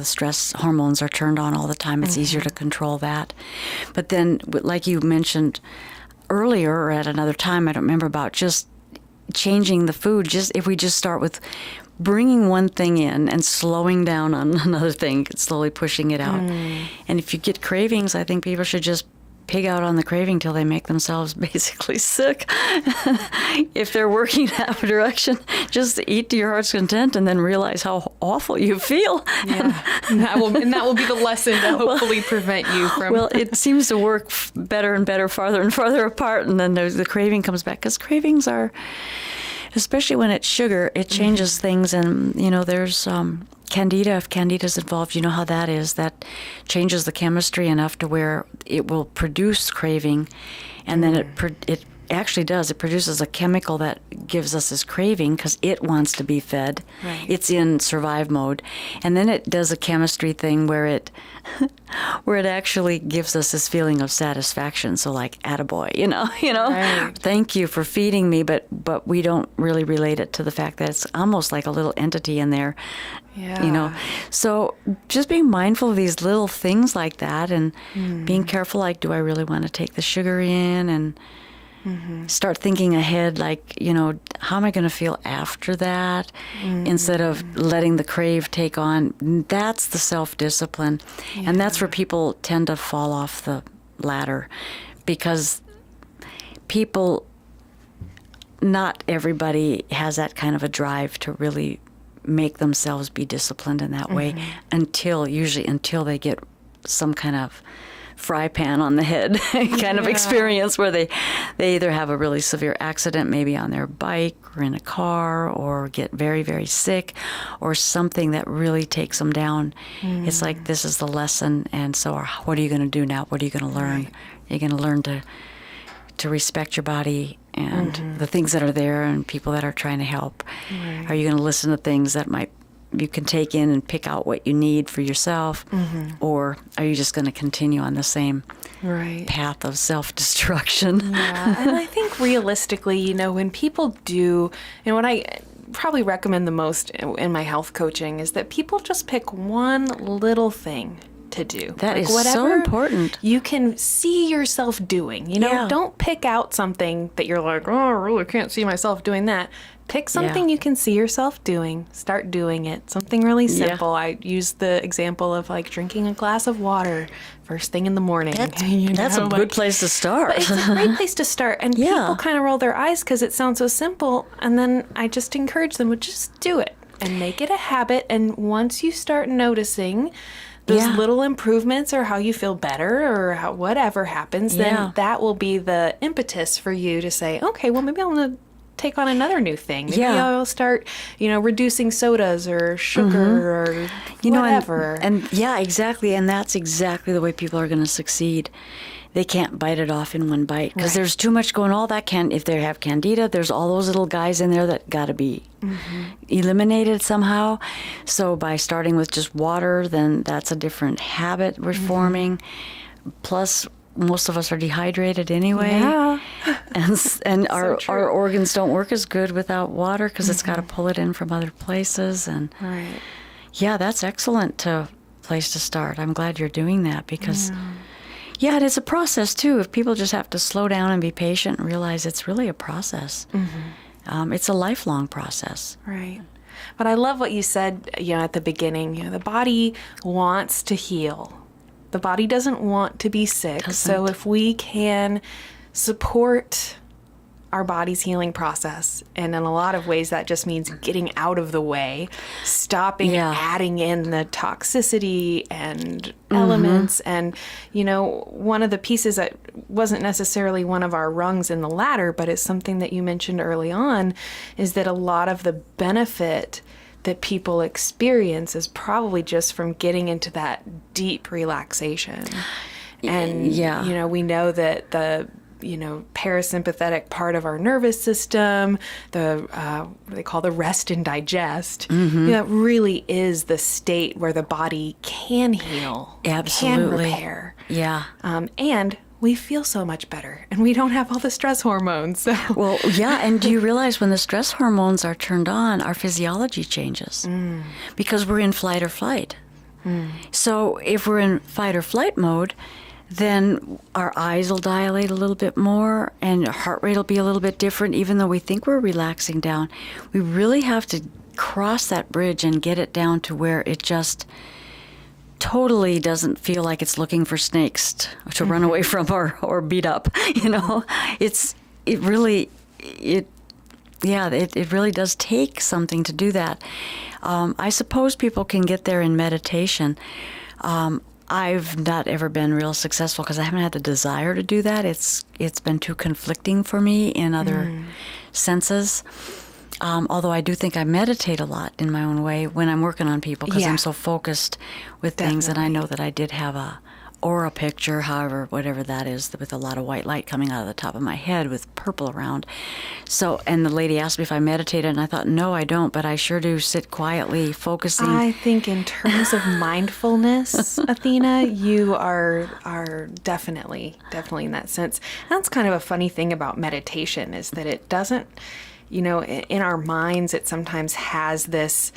stress hormones are turned on all the time. It's easier to control that. But then, like you mentioned earlier or at another time, I don't remember, about just changing the food. Just if we just start with bringing one thing in and slowing down on another thing, slowly pushing it out. And if you get cravings, I think people should just pig out on the craving till they make themselves basically sick. If they're working that direction, just eat to your heart's content and then realize how awful you feel. Yeah, and that will be the lesson to hopefully prevent you from. Well, it seems to work better and better, farther and farther apart, and then the craving comes back, because cravings are, especially when it's sugar, it changes things. And there's Candida, if Candida's involved, you know how that is. That changes the chemistry enough to where it will produce craving, and then it actually does. It produces a chemical that gives us this craving because it wants to be fed. Right. It's in survive mode, and then it does a chemistry thing where it actually gives us this feeling of satisfaction. So like, attaboy, Right. Thank you for feeding me, but we don't really relate it to the fact that it's almost like a little entity in there. Yeah. So just being mindful of these little things like that, and being careful, like, do I really want to take the sugar in, and start thinking ahead, like, how am I going to feel after that, instead of letting the crave take on. That's the self-discipline. And that's where people tend to fall off the ladder, because not everybody has that kind of a drive to really make themselves be disciplined in that way until they get some kind of fry pan on the head kind of experience, where they either have a really severe accident, maybe on their bike or in a car, or get very, very sick, or something that really takes them down. It's like, this is the lesson, and so what are you going to do now? What are you going to learn? You're going to learn to respect your body and the things that are there and people that are trying to help. Are you going to listen to things that you can take in and pick out what you need for yourself, or are you just going to continue on the same Right. path of self-destruction. Yeah, and I think realistically, when people do, what I probably recommend the most in my health coaching is that people just pick one little thing to do. That like is so whatever important. you can see yourself doing. Yeah. Don't pick out something that you're like, oh, I really can't see myself doing that. Pick something you can see yourself doing. Start doing it. Something really simple. I use the example of like drinking a glass of water first thing in the morning. That's a good place to start. But it's a great place to start. And people kind of roll their eyes because it sounds so simple. And then I just encourage them to just do it and make it a habit. And once you start noticing those little improvements or how you feel better or whatever happens, then that will be the impetus for you to say, okay, well, maybe I want to take on another new thing. Maybe I'll start, reducing sodas or sugar or whatever. And exactly. And that's exactly the way people are going to succeed. They can't bite it off in one bite because there's too much going. If they have candida, there's all those little guys in there that got to be eliminated somehow. So by starting with just water, then that's a different habit we're forming. Plus, most of us are dehydrated anyway. Yeah. And our organs don't work as good without water because it's got to pull it in from other places. And that's excellent place to start. I'm glad you're doing that because it is a process too. If people just have to slow down and be patient and realize it's really a process. It's a lifelong process. Right. But I love what you said, at the beginning. The body wants to heal. The body doesn't want to be sick. So if we can support our body's healing process, and in a lot of ways that just means getting out of the way, stopping adding in the toxicity and elements. And, one of the pieces that wasn't necessarily one of our rungs in the ladder, but it's something that you mentioned early on, is that a lot of the benefit that people experience is probably just from getting into that deep relaxation. And, we know that the parasympathetic part of our nervous system, what they call the rest and digest, that really is the state where the body can heal, can repair. Yeah. And we feel so much better, and we don't have all the stress hormones. So. Well, and do you realize when the stress hormones are turned on, our physiology changes because we're in flight or flight. So if we're in fight or flight mode, then our eyes will dilate a little bit more and our heart rate will be a little bit different, even though we think we're relaxing down. We really have to cross that bridge and get it down to where it just totally doesn't feel like it's looking for snakes to run away from or beat up. It really does take something to do that. I suppose people can get there in meditation. I've not ever been real successful because I haven't had the desire to do that. It's been too conflicting for me in other senses. Although I do think I meditate a lot in my own way when I'm working on people because I'm so focused with things. And I know that I did have a aura picture, whatever that is, with a lot of white light coming out of the top of my head with purple around. So, and the lady asked me if I meditated, and I thought, no, I don't, but I sure do sit quietly, focusing. I think in terms of mindfulness, Athena, you are definitely in that sense. That's kind of a funny thing about meditation is that it doesn't, in our minds, it sometimes has this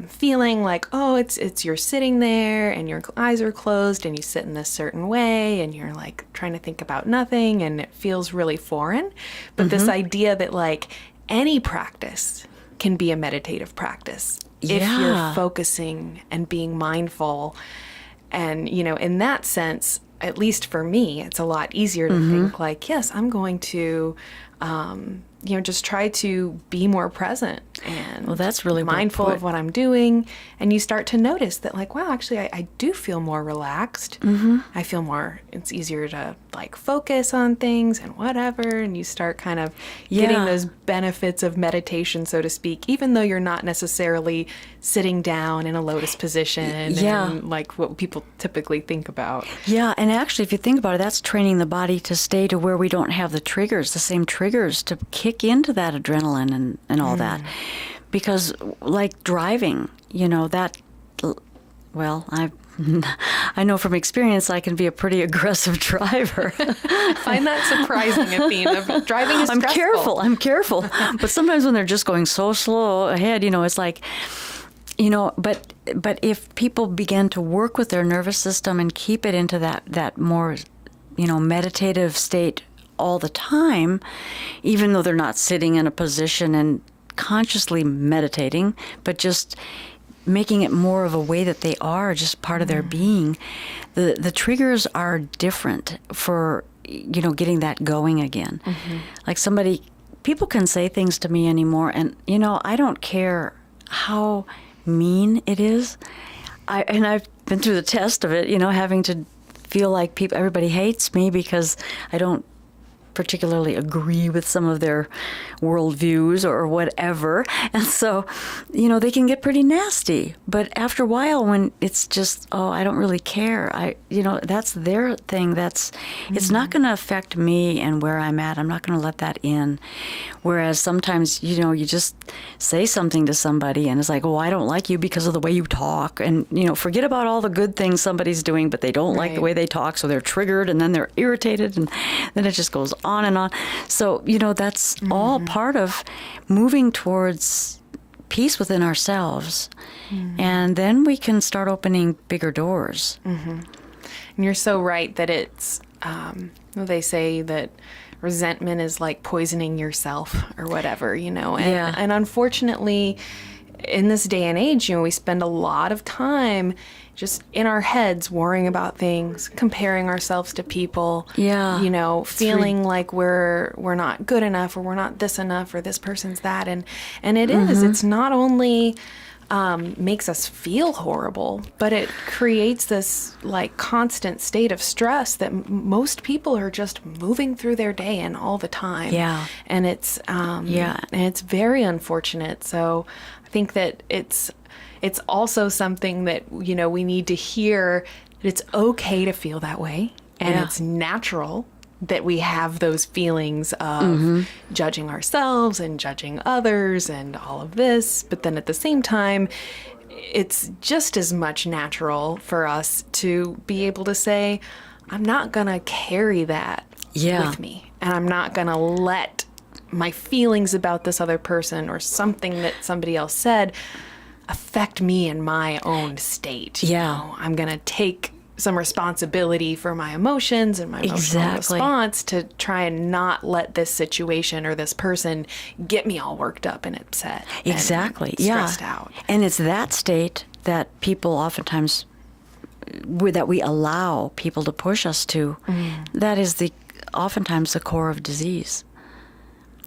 feeling like, oh, it's you're sitting there and your eyes are closed and you sit in this certain way and you're like trying to think about nothing and it feels really foreign. But this idea that like any practice can be a meditative practice if you're focusing and being mindful. And, in that sense, at least for me, it's a lot easier to think like, yes, I'm going to just try to be more present and that's really mindful of what I'm doing. And you start to notice that like, wow, actually, I do feel more relaxed. I feel it's easier to like focus on things and whatever. And you start kind of getting those benefits of meditation, so to speak, even though you're not necessarily sitting down in a lotus position and like what people typically think about. Yeah. And actually, if you think about it, that's training the body to stay to where we don't have the same triggers to kick into that adrenaline and all that. Because like driving, that Well, I know from experience I can be a pretty aggressive driver. I find that surprising, Athena. But driving is stressful. I'm careful. But sometimes when they're just going so slow ahead, it's like, but if people begin to work with their nervous system and keep it into that more, meditative state all the time, even though they're not sitting in a position and consciously meditating, but just making it more of a way that they are just part of their being, the triggers are different for getting that going again. Like people can say things to me anymore, and I don't care how mean it is. I've been through the test of it, having to feel like everybody hates me because I don't particularly agree with some of their worldviews or whatever. And so, they can get pretty nasty. But after a while, when it's just, I don't really care, that's their thing. It's not going to affect me and where I'm at. I'm not going to let that in. Whereas sometimes, you just say something to somebody and it's like, I don't like you because of the way you talk. And, forget about all the good things somebody's doing, but they don't like the way they talk. So they're triggered and then they're irritated and then it just goes on and on. So, that's all part of moving towards peace within ourselves. And then we can start opening bigger doors. And you're so right that it's, they say that resentment is like poisoning yourself or whatever, and unfortunately in this day and age, we spend a lot of time just in our heads worrying about things, comparing ourselves to people, feeling like we're not good enough or we're not this enough or this person's that. And it is, it's not only makes us feel horrible, but it creates this like constant state of stress that most people are just moving through their day in all the time. Yeah. And it's, and it's very unfortunate. So I think that it's also something that, we need to hear that it's okay to feel that way. And it's natural that we have those feelings of judging ourselves and judging others and all of this. But then at the same time, it's just as much natural for us to be able to say, I'm not going to carry that with me. And I'm not going to let my feelings about this other person or something that somebody else said affect me in my own state. I'm going to take some responsibility for my emotions and my emotional response to try and not let this situation or this person get me all worked up and upset. And stressed out. And it's that state that people oftentimes, that we allow people to push us to, that is oftentimes the core of disease.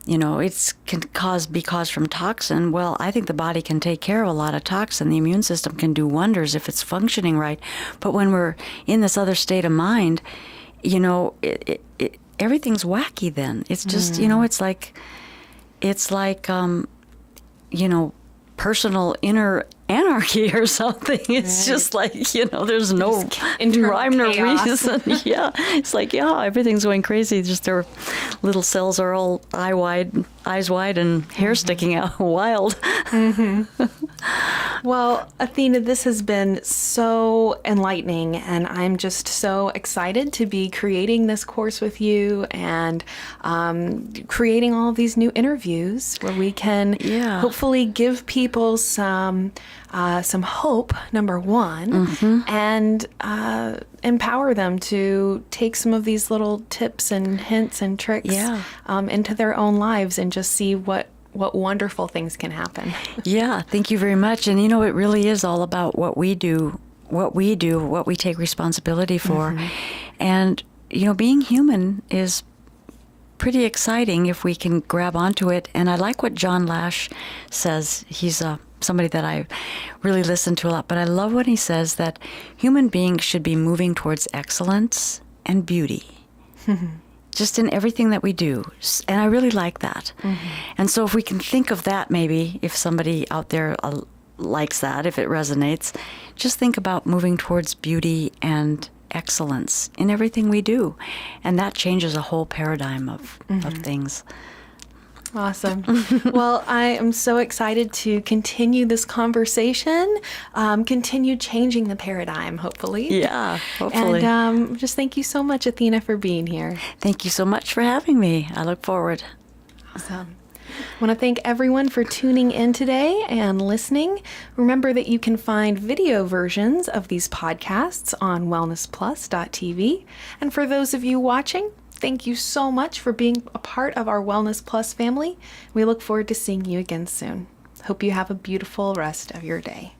It can be caused from toxin. Well, I think the body can take care of a lot of toxin. The immune system can do wonders if it's functioning right. But when we're in this other state of mind, everything's wacky then. It's just, it's like, personal inner anarchy or something. It's just like, there's no rhyme nor reason. It's like, everything's going crazy. Just their little cells are all eyes wide and hair sticking out wild. Well, Athena, this has been so enlightening, and I'm just so excited to be creating this course with you and creating all of these new interviews where we can hopefully give people some hope, number one, and empower them to take some of these little tips and hints and tricks into their own lives and just see what wonderful things can happen. Thank you very much. And it really is all about what we do, what we take responsibility for. And, being human is pretty exciting if we can grab onto it. And I like what John Lash says. He's somebody that I really listen to a lot, but I love when he says that human beings should be moving towards excellence and beauty. Just in everything that we do. And I really like that. And so if we can think of that, maybe if somebody out there likes that, if it resonates, just think about moving towards beauty and excellence in everything we do. And that changes a whole paradigm of things. Awesome. Well, I am so excited to continue this conversation, continue changing the paradigm, hopefully. Yeah, hopefully. And just thank you so much, Athena, for being here. Thank you so much for having me. I look forward. Awesome. I want to thank everyone for tuning in today and listening. Remember that you can find video versions of these podcasts on wellnessplus.tv. And for those of you watching, thank you so much for being a part of our Wellness Plus family. We look forward to seeing you again soon. Hope you have a beautiful rest of your day.